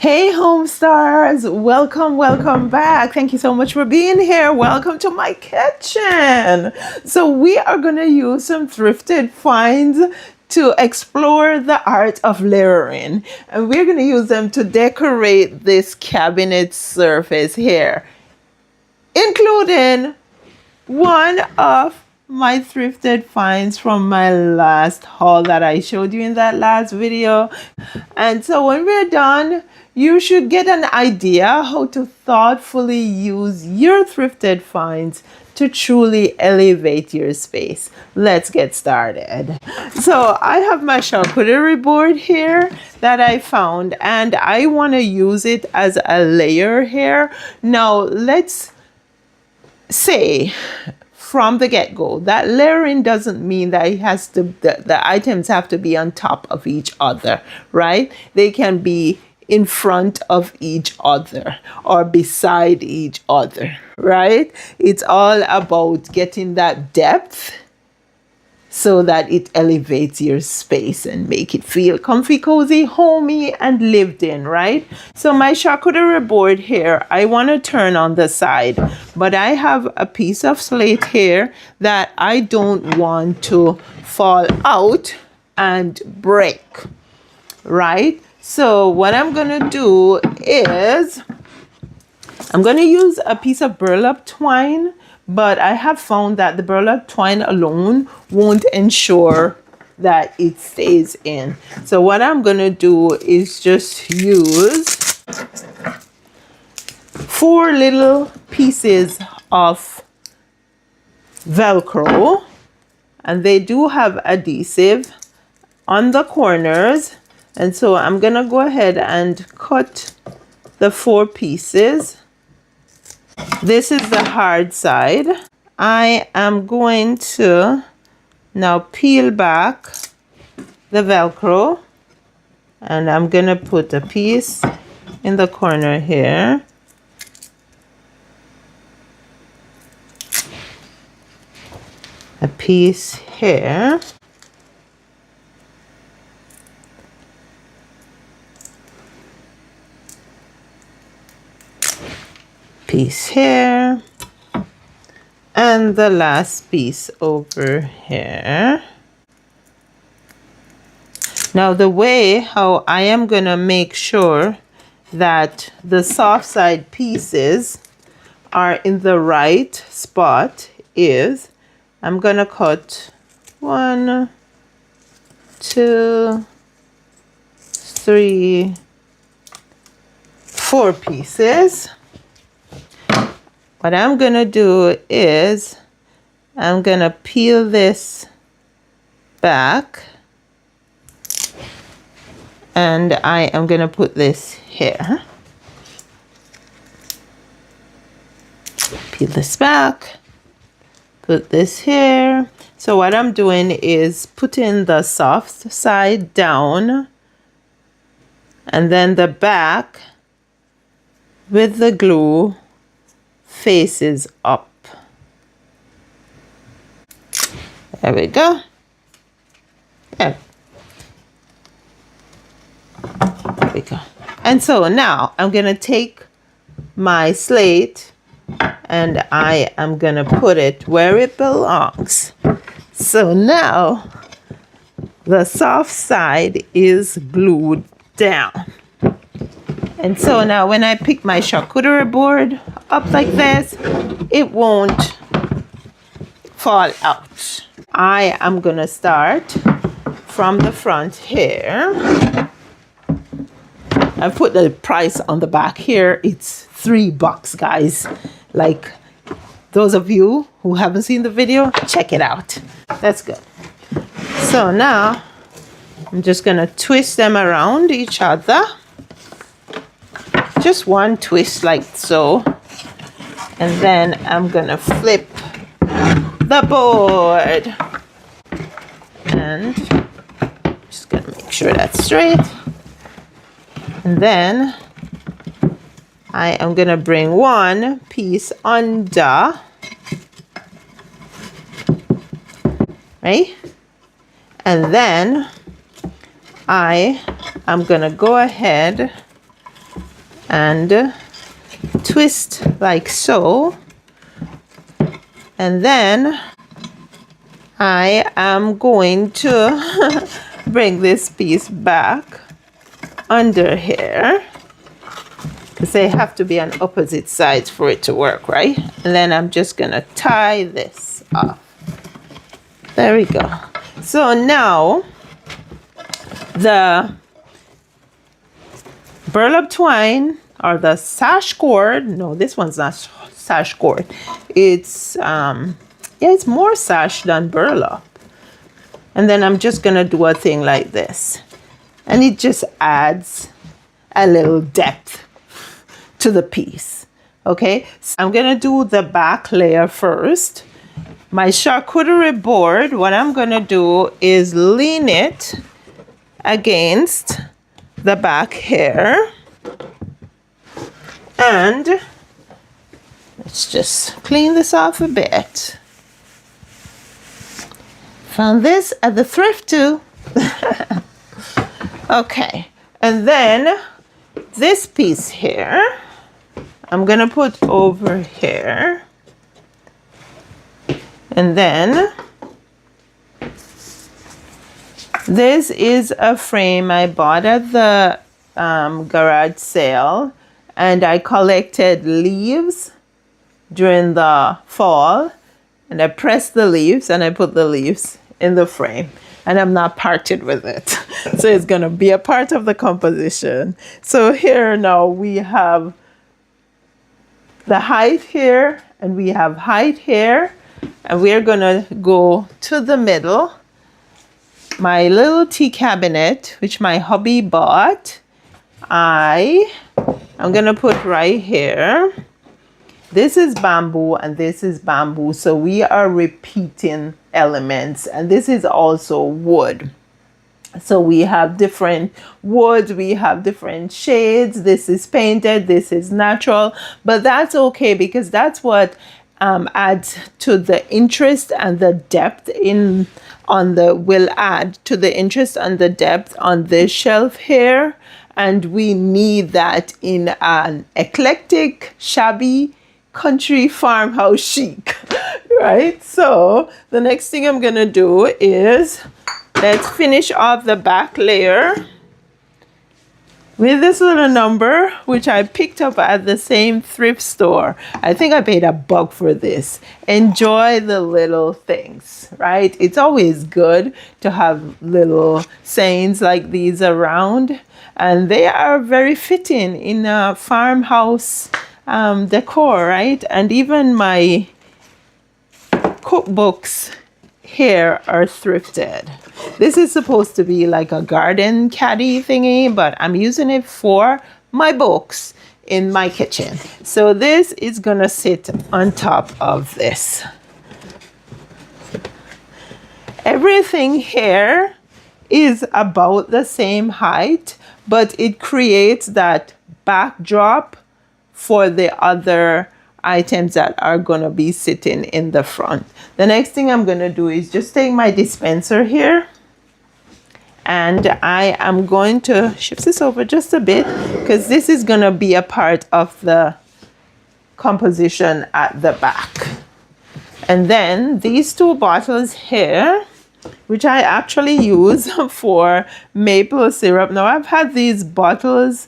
Hey home stars, welcome back. Thank you so much for being here. Welcome to my kitchen. So we are going to use some thrifted finds to explore the art of layering, and we're going to use them to decorate this cabinet surface here, including one of my thrifted finds from my last haul that I showed you in that last video. And so when we're done, you should get an idea how to thoughtfully use your thrifted finds to truly elevate your space. Let's get started. So I have my charcuterie board here that I found, and I want to use it as a layer here. Now let's say from the get-go that layering doesn't mean that it has to the items have to be on top of each other, right? They can be in front of each other or beside each other, right? It's all about getting that depth so that it elevates your space and make it feel comfy, cozy, homey, and lived in, right? So my charcuterie board here, I want to turn on the side, but I have a piece of slate here that I don't want to fall out and break, right? So what I'm gonna do is I'm gonna use a piece of burlap twine, but I have found that the burlap twine alone won't ensure that it stays in. So what I'm gonna do is just use 4 little pieces of Velcro, and they do have adhesive on the corners. And so I'm gonna go ahead and cut the 4 pieces. This is the hard side. I am going to now peel back the Velcro, and I'm gonna put a piece in the corner here. A piece here. Piece here, and the last piece over here. Now the way how I am gonna make sure that the soft side pieces are in the right spot is I'm gonna cut 1, 2, 3, 4 pieces. What I'm gonna do is I'm gonna peel this back, and I am gonna put this here. Peel this back, put this here. So what I'm doing is putting the soft side down, and then the back with the glue faces up. There we go. There we go. And so now I'm gonna take my slate and I am gonna put it where it belongs. So now the soft side is glued down. And so now when I pick my charcuterie board up like this, it won't fall out. I am gonna start from the front here. I put the price on the back here. It's $3, guys. Like, those of you who haven't seen the video, check it out. That's good. So now I'm just gonna twist them around each other. Just one twist like so, and then I'm gonna flip the board, and just gonna make sure that's straight, and then I am gonna bring one piece under, right? And then I am gonna go ahead and twist like so. And then I am going to bring this piece back under here, because they have to be on opposite sides for it to work, right? And then I'm just gonna tie this off. There we go. So now the burlap twine, or the sash cord, no, this one's not sash cord. It's yeah, it's more sash than burlap. And then I'm just gonna do a thing like this, and it just adds a little depth to the piece. Okay, so I'm gonna do the back layer first. My charcuterie board, what I'm gonna do is lean it against the back here, and let's just clean this off a bit. Found this at the thrift too. Okay, and then this piece here I'm gonna put over here, and then this is a frame I bought at the garage sale, and I collected leaves during the fall, and I pressed the leaves and I put the leaves in the frame, and I'm not parted with it. So it's gonna be a part of the composition. So here now we have the height here, and we have height here, and we're gonna go to the middle. My little tea cabinet, which my hubby bought, I'm gonna put right here. This is bamboo and this is bamboo, so we are repeating elements, and this is also wood. So we have different woods, we have different shades. This is painted, this is natural, but that's okay, because that's what adds to the interest and the depth will add to the interest and the depth on this shelf here. And we need that in an eclectic, shabby, country farmhouse chic, right? So the next thing I'm gonna do is, let's finish off the back layer with this little number, which I picked up at the same thrift store. I think I paid $1 for this. Enjoy the little things, right? It's always good to have little sayings like these around, and they are very fitting in a farmhouse decor, right? And even my cookbooks here are thrifted. This is supposed to be like a garden caddy thingy, but I'm using it for my books in my kitchen. So this is gonna sit on top of this. Everything here is about the same height, but it creates that backdrop for the other items that are gonna be sitting in the front. The next thing I'm gonna do is just take my dispenser here, and I am going to shift this over just a bit, because this is gonna be a part of the composition at the back. And then these two bottles here, which I actually use for maple syrup. Now I've had these bottles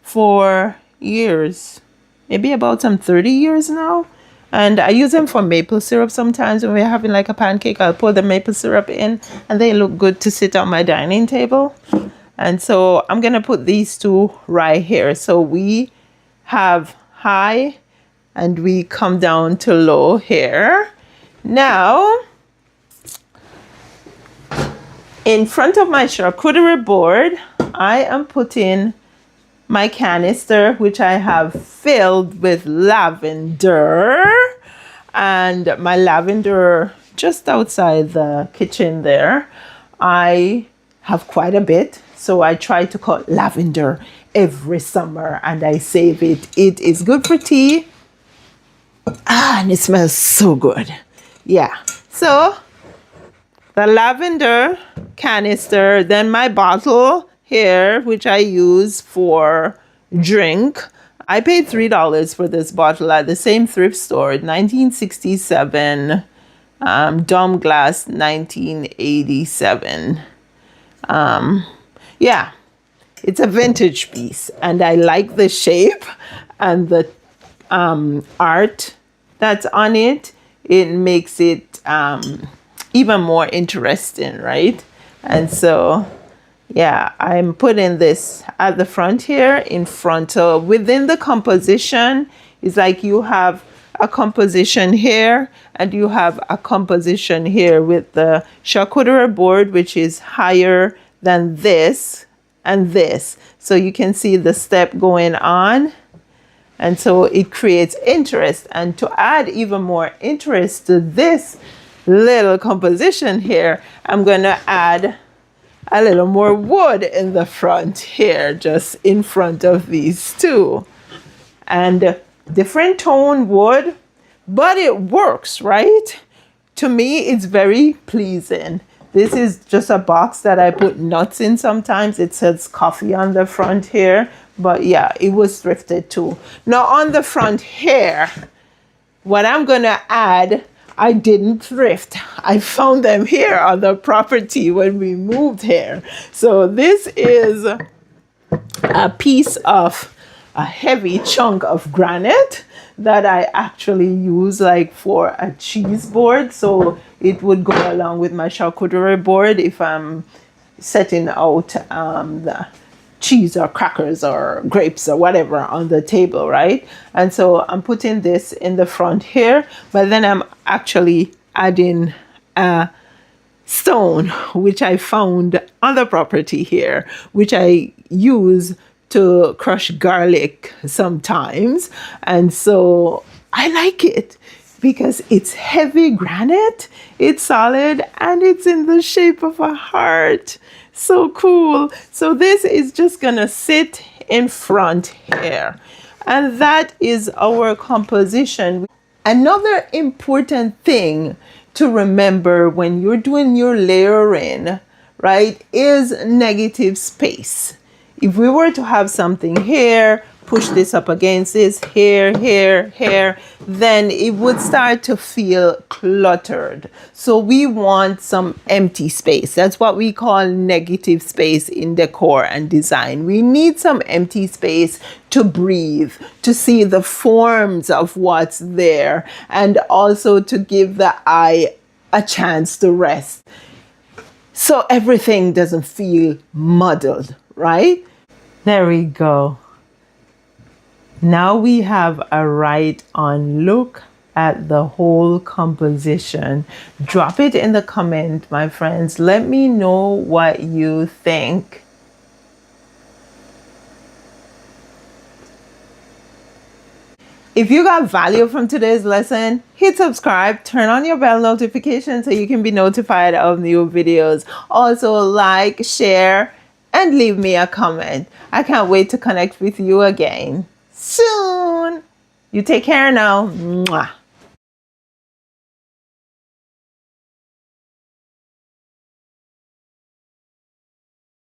for years, maybe about some 30 years now. And I use them for maple syrup sometimes. When we're having like a pancake, I'll pour the maple syrup in, and they look good to sit on my dining table. And so I'm gonna put these two right here. So we have high and we come down to low here. Now, in front of my charcuterie board, I am putting my canister, which I have filled with lavender, and my lavender just outside the kitchen there. I have quite a bit, so I try to cut lavender every summer and I save it. It is good for tea, and it smells so good. Yeah, so the lavender canister, then my bottle here, which I use for drink. I paid $3 for this bottle at the same thrift store, 1967, Dom Glass, 1987. Yeah, it's a vintage piece, and I like the shape and the art that's on it. It makes it even more interesting, right? And so yeah, I'm putting this at the front here in front of, within the composition, it's like you have a composition here and you have a composition here with the charcuterie board, which is higher than this and this. So you can see the step going on. And so it creates interest. And to add even more interest to this little composition here, I'm going to add a little more wood in the front here, just in front of these two. And different tone wood, but it works, right? To me, it's very pleasing. This is just a box that I put nuts in sometimes. It says coffee on the front here, but yeah, it was thrifted too. Now on the front here, what I'm gonna add, I didn't thrift. I found them here on the property when we moved here. So this is a piece of a heavy chunk of granite that I actually use like for a cheese board. So it would go along with my charcuterie board if I'm setting out the cheese or crackers or grapes or whatever on the table, right? And so I'm putting this in the front here, but then I'm actually adding a stone, which I found on the property here, which I use to crush garlic sometimes. And so I like it because it's heavy granite, it's solid, and it's in the shape of a heart. So cool. So this is just gonna sit in front here. And that is our composition. Another important thing to remember when you're doing your layering, right, is negative space. If we were to have something here, push this up against this, here, then it would start to feel cluttered. So we want some empty space. That's what we call negative space in decor and design. We need some empty space to breathe, to see the forms of what's there, and also to give the eye a chance to rest. So everything doesn't feel muddled, right? There we go. Now we have a right on look at the whole composition. Drop it in the comment, my friends. Let me know what you think. If you got value from today's lesson, hit subscribe, turn on your bell notification so you can be notified of new videos. Also like, share, and leave me a comment. I can't wait to connect with you again soon. You take care now. Mwah.